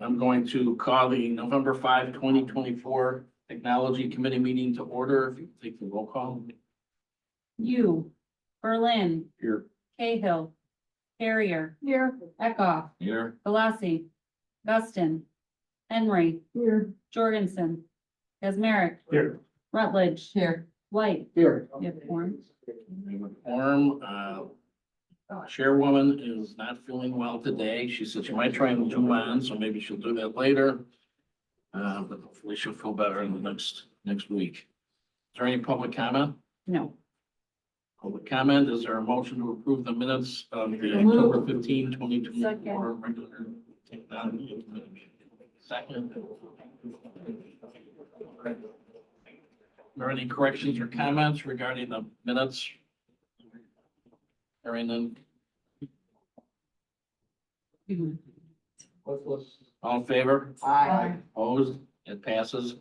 I'm going to call the November 5, 2024 Technology Committee meeting to order. If you take the roll call. You, Berlin, Here. Cahill, Carrier, Here. Eckhoff, Here. Galassi, Guston, Henry, Here. Jorgensen, Kazmarek, Here. Rutledge, Here. White. Here. You have quorum. Quorum, Chairwoman is not feeling well today. She said she might try and Zoom on, so maybe she'll do that later. But hopefully she'll feel better in the next week. Is there any public comment? No. Public comment, is there a motion to approve the minutes of the October 15, 2024 regular technology committee meeting? Second. Are there any corrections or comments regarding the minutes? Hearing none. All in favor? Aye. Opposed? It passes.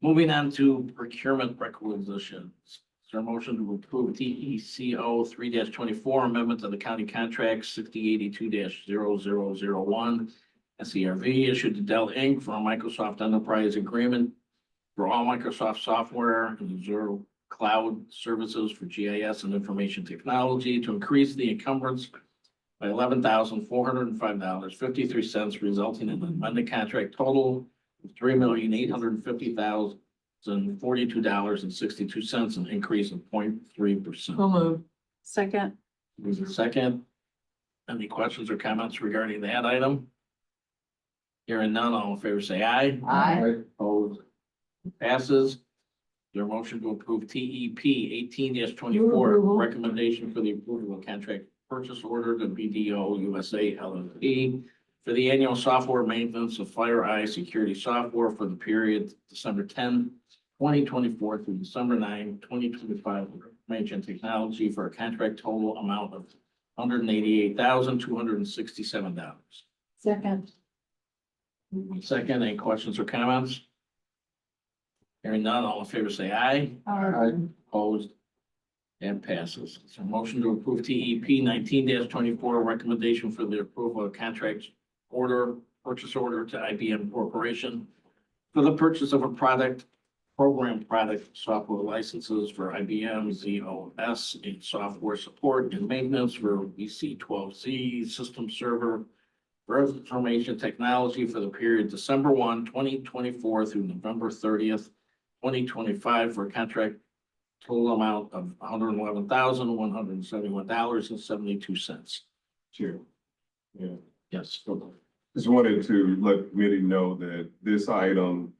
Moving on to procurement requisitions. Is there a motion to approve TECO 3-24 amendment to the county contract 6082-0001 SERV issued to Dell Inc. for a Microsoft Enterprise Agreement for all Microsoft software and Azure cloud services for GIS and information technology to increase the encumbrance by $11,405.53, resulting in an amended contract total of $3,850,042.62, an increase of 0.3%. So moved. Second. Who's the second? Any questions or comments regarding that item? Hearing none, all in favor say aye. Aye. Opposed? Passes. Is there a motion to approve TEP 18-24 recommendation for the approval of contract purchase order to BDO USA LLP for the annual software maintenance of FireEye security software for the period December 10, 2024 through December 9, 2025, with information technology for a contract total amount of $188,267. Second. Second, any questions or comments? Hearing none, all in favor say aye. Opposed? And passes. So motion to approve TEP 19-24 recommendation for the approval of contract purchase order to IBM Corporation for the purchase of a program product software licenses for IBM ZOS and software support and maintenance for EC12Z system server for information technology for the period December 1, 2024 through November 30th, 2025 for a contract total amount of $111,171.72. Chair. Yeah, Yes. just wanted to let the committee know that this item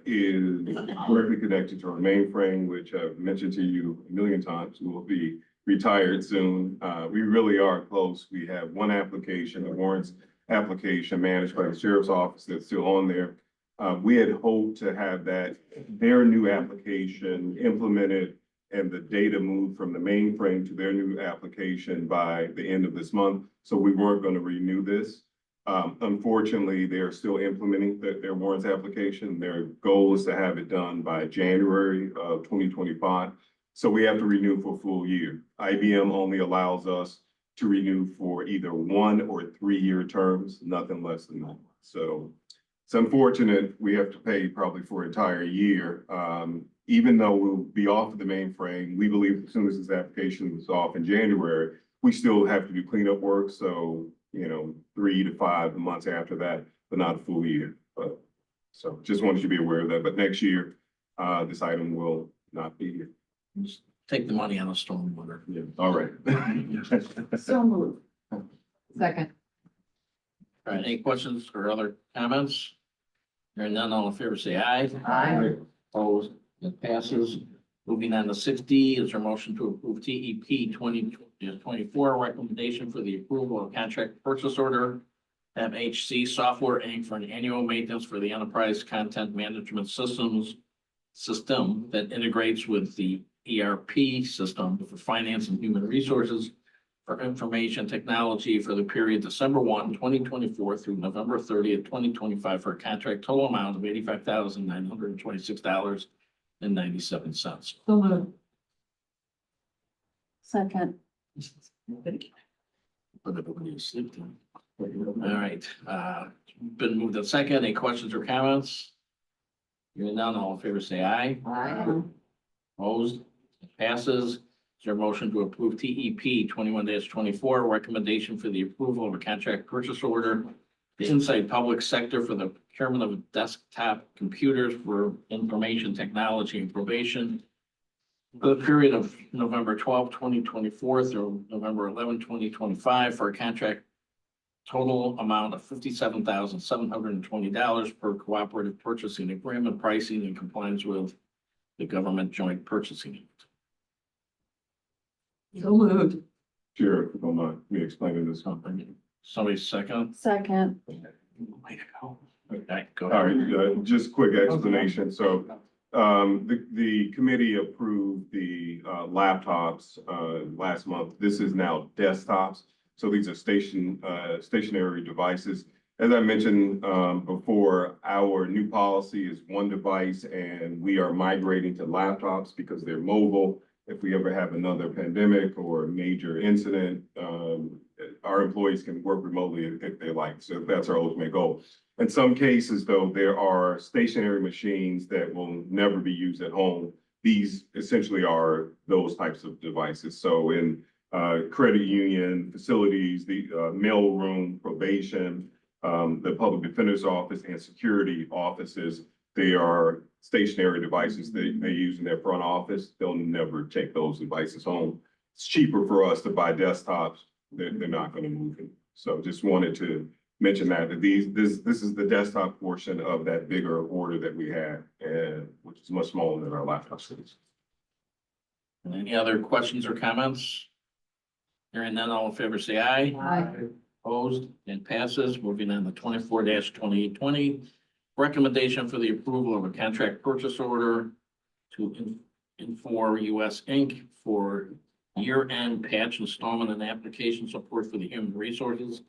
is directly connected to our mainframe, which I've mentioned to you a million times, will be retired soon. We really are close. We have one application, the warrants application managed by the sheriff's office that's still on there. We had hoped to have their new application implemented and the data moved from the mainframe to their new application by the end of this month. So we weren't going to renew this. Unfortunately, they're still implementing their warrants application. Their goal is to have it done by January of 2025. So we have to renew for a full year. IBM only allows us to renew for either 1 or 3 year terms, nothing less than that. So it's unfortunate we have to pay probably for an entire year. Even though we'll be off of the mainframe, we believe as soon as this application is off in January, we still have to do cleanup work. So, 3 to 5 months after that, but not a full year. But so just wanted you to be aware of that. But next year, this item will not be here. Just take the money out of stormwater. Yeah. All right. So moved. Second. All right, any questions or other comments? Hearing none, all in favor say aye. Aye. Opposed? It passes. Moving on to 60, is there a motion to approve TEP 20-24 recommendation for the approval of contract purchase order MHC Software Inc. for an annual maintenance for the enterprise content management system that integrates with the ERP system for finance and human resources for information technology for the period December 1, 2024 through November 30th, 2025 for a contract total amount of $85,926.97. So moved. Second. But everybody is sleeping. All right, been moved to second. Any questions or comments? Hearing none, all in favor say aye. Aye. Opposed? It passes. Is there a motion to approve TEP 21-24, recommendation for the approval of a contract purchase order to Inside Public Sector for the procurement of desktop computers for information technology and probation for the period of November 12, 2024 through November 11, 2025 for a contract total amount of $57,720 per cooperative purchasing agreement, pricing in compliance with the government joint purchasing act. So moved. Chair, if you don't mind me explaining this. Somebody second? Second. Way to go. Okay, go All ahead. right, just quick explanation. So the committee approved the laptops last month. This is now desktops. So these are stationary devices. As I mentioned before, our new policy is one device, and we are migrating to laptops because they're mobile. If we ever have another pandemic or a major incident, our employees can work remotely if they like. So that's our ultimate goal. In some cases, though, there are stationary machines that will never be used at home. These essentially are those types of devices. So in credit union facilities, the mail room, probation, the public defender's office, and security offices, they are stationary devices they use in their front office. They'll never take those devices home. It's cheaper for us to buy desktops. They're not going to move it. So just wanted to mention that this is the desktop portion of that bigger order that we had, and which is much smaller than our laptop cities. Any other questions or comments? Hearing none, all in favor say aye. Aye. Opposed? It passes. Moving on to 24-2020. Recommendation for the approval of a contract purchase order to Infor US Inc. for year-end patch installment and application support for the human resources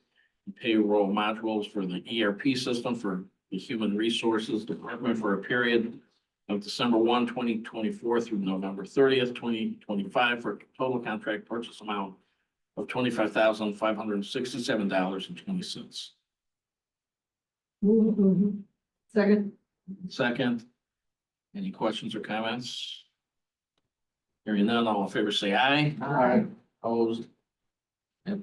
and payroll modules for the ERP system for the human resources department for a period of December 1, 2024 through November 30th, 2025 for a total contract purchase amount of $25,567.20. Second. Second, any questions or comments? Hearing none, all in favor say aye. Aye. Opposed? It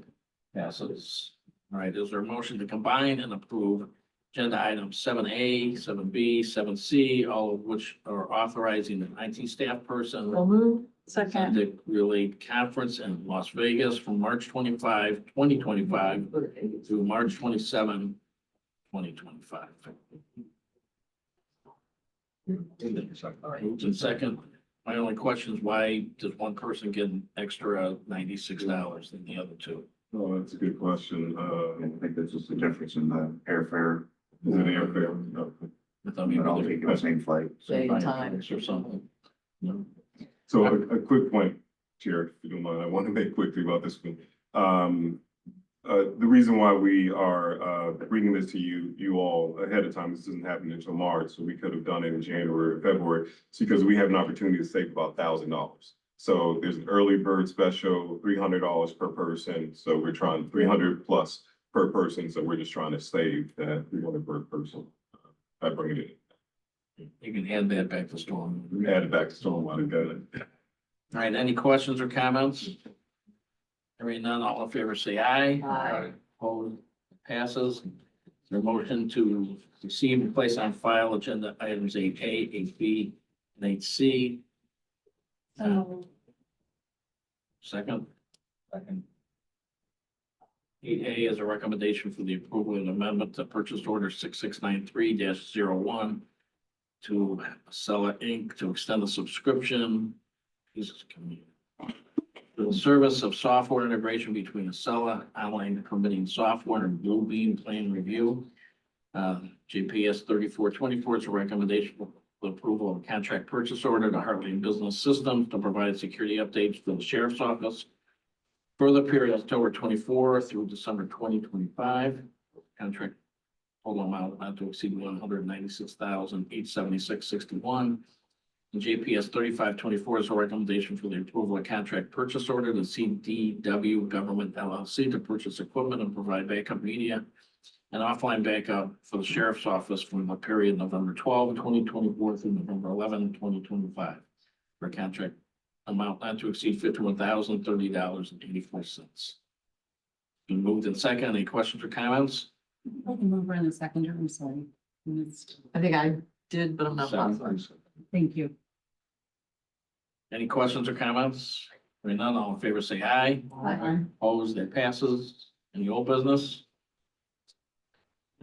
passes. All right, is there a motion to combine and approve agenda items 7A, 7B, 7C, all of which are authorizing an IT staff person So moved. Second. to relate conference in Las Vegas from March 25, 2025 through March 27, 2025. Moved in second. My only question is why does one person get an extra $96 than the other two? Oh, that's a good question. I think that's just the difference in the airfare. Is it airfare? No. I thought But I'll maybe take the same flight. Same time. or something. No. So a quick point, Chair, if you don't mind, I want to make quickly about this one. The reason why we are bringing this to you all ahead of time, this doesn't happen until March, so we could have done it in January or February. It's because we have an opportunity to save about $1,000. So there's an early bird special, $300 per person. So we're trying 300 plus per person. So we're just trying to save that 300 per person by bringing it You can add that back to storm. in. Add it back to Stormwater, got it. All right, any questions or comments? Hearing none, all in favor say aye. Aye. Opposed? Passes. Is there a motion to receive and place on file agenda items 8A, 8B, and 8C? Second? Second. 8A is a recommendation for the approval of an amendment to purchase order 6693-01 to Acela Inc. to extend the subscription. Jesus, for the service of software integration between Acela online permitting software and Bluebeam plan review. JPS 3424 is a recommendation for the approval of a contract purchase order to Heartland Business Systems to provide security updates for the sheriff's office for the period October 24 through December 2025. Contract total amount not to exceed $196,876.61. And JPS 3524 is a recommendation for the approval of contract purchase order to CDW Government LLC to purchase equipment and provide backup media and offline backup for the sheriff's office from the period November 12, 2024 through November 11, 2025, for a contract amount not to exceed $51,030.84. Been moved in second. Any questions or comments? I can move her in the seconder, I'm sorry. I think I did, but I'm not positive. Thank you. Any questions or comments? Hearing none, all in favor say aye. Aye. Opposed, that passes. Any old business?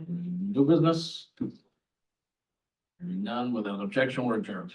New business? Hearing none, without objection, we're adjourned.